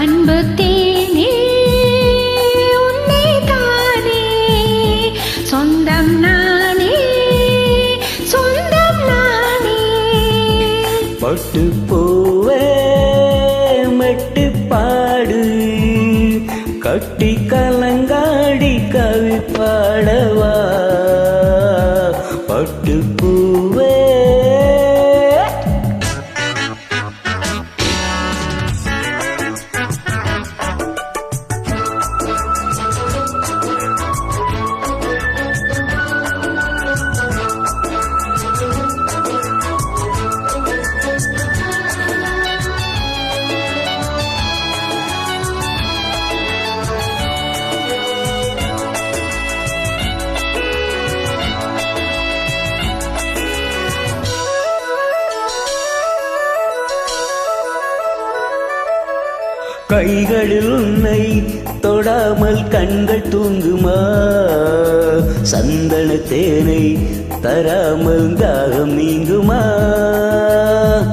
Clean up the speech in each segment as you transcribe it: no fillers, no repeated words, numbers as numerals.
அன்பு தேனே உன்னை தானே சொந்தம் நானே சொந்தம் நானே. பட்டு பூவே மெட்டு பாடு கட்டி கலங்காடி கவி பாடவா. பட்டு பூவே கைகளில் உன்னை தொடாமல் கண்கள் தூங்குமா. சந்தன தேனை தராமல் தாகம் நீங்குமா.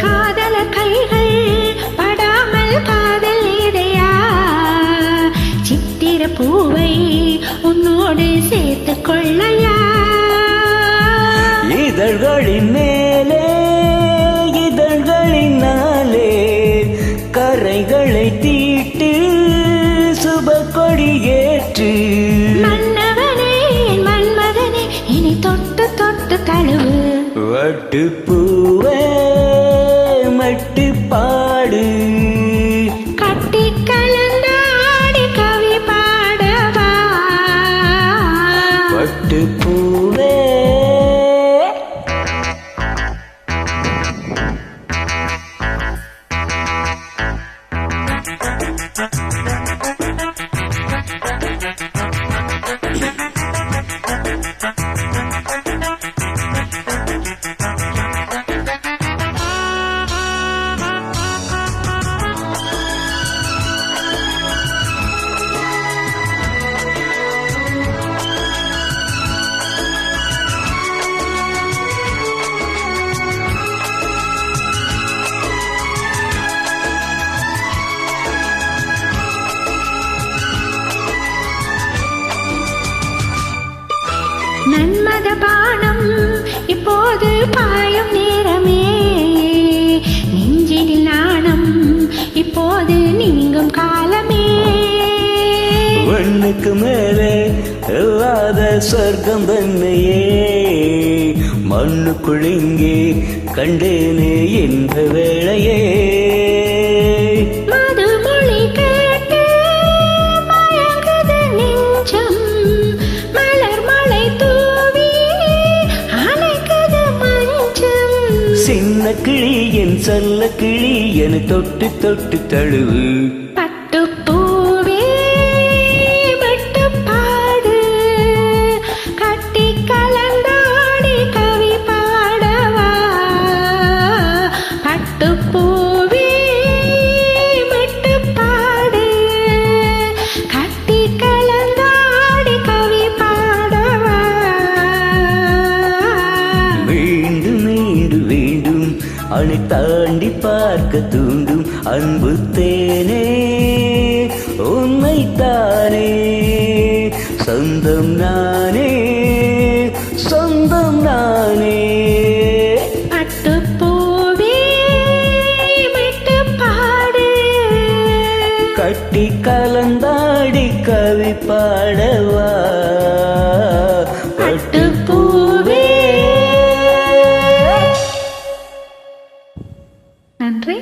காதல கைகள் படாமல் காதல் ஏதையா. சித்திர பூவை உன்னோடு சேர்த்து கொள்ளையா. இதழ்களின் மேலே இதழ்களினாலே கரைகளை தீட்டு சுப கொடியேற்று. மன்னவனே மன்மதனே இனி தொட்டு தொட்டு தழுவு. வட்டு பூவே மட்டு பாடு கட்டி கலந்தாடி கவி பாடவா. வட்டு பூவே நன்மத பானம் இப்போது பாயும் நேரமே. நெஞ்சில் நாணம் இப்போது நீங்கும் காலமே. வெண்ணுக்கு மேலே இல்லாத சொர்க்கம் தன்னையே மண்ணுக்குள் இங்கே கண்டேனே என்ற வேளையே. மதுமொழி கேட்டு மயங்குது நெஞ்சம். மலர் மழை தூவி அணைக்குது மஞ்சம். சின்ன கிளி என் செல்ல கிளி என தொட்டு தொட்டு தழுவு. பட்டுப்பூவே விட்டு பாடு கட்டி கலந்தாடி கவி பாடவா. பட்டுப்பூவே விட்டு பாடு கட்டி கலந்தாடி கவி பாடவா. மீண்டும் மீண்டும் வேண்டும் அணை தாண்டி பார்க்க தூண்டும் அன்பு தேனே உன்னை தானே சொந்தம் நானே சொந்தம் நானே. பட்டுப்பூவே விட்டு பாடு கட்டி கலந்தாடி கவி பாடவா. பட்டுப்பூவே. நன்றி.